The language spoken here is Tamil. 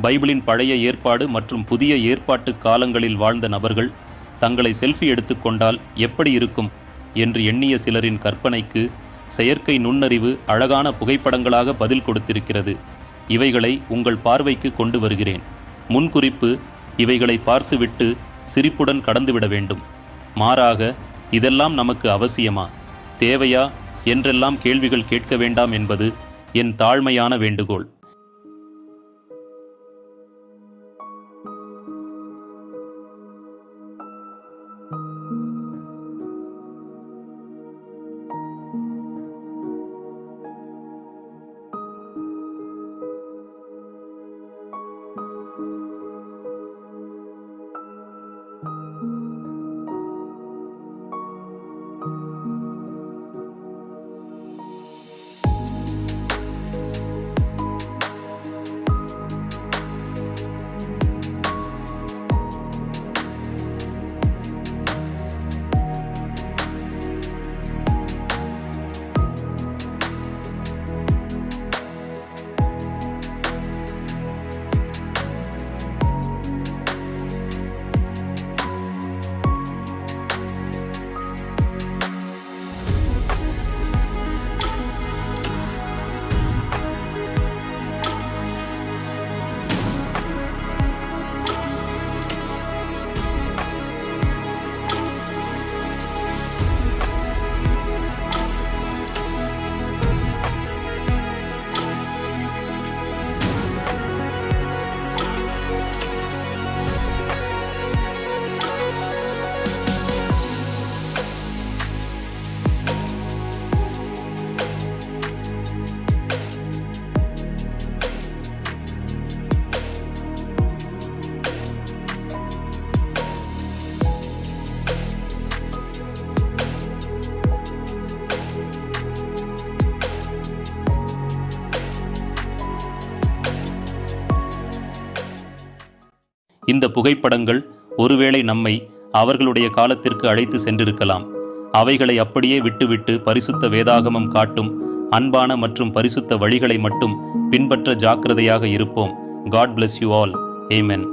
பைபிளின் பழைய ஏற்பாடு மற்றும் புதிய ஏற்பாட்டு காலங்களில் வாழ்ந்த நபர்கள் தங்களை செல்ஃபி எடுத்துக்கொண்டால் எப்படி இருக்கும் என்று எண்ணிய சிலரின் கற்பனைக்கு செயற்கை நுண்ணறிவு அழகான புகைப்படங்களாக பதில் கொடுத்திருக்கிறது. இவைகளை உங்கள் பார்வைக்கு கொண்டு வருகிறேன். முன்குறிப்பு: இவைகளை பார்த்துவிட்டு சிரிப்புடன் கடந்துவிட வேண்டும். மாறாக, இதெல்லாம் நமக்கு அவசியமா, தேவையா என்றெல்லாம் கேள்விகள் கேட்க வேண்டாம் என்பது என் தாழ்மையான வேண்டுகோள். இந்த புகைப்படங்கள் ஒருவேளை நம்மை அவர்களுடைய காலத்திற்கு அழைத்து சென்றிருக்கலாம். அவைகளை அப்படியே விட்டுவிட்டு பரிசுத்த வேதாகமம் காட்டும் அன்பான மற்றும் பரிசுத்த வழிகளை மட்டும் பின்பற்ற ஜாக்கிரதையாக இருப்போம். God bless you all. Amen.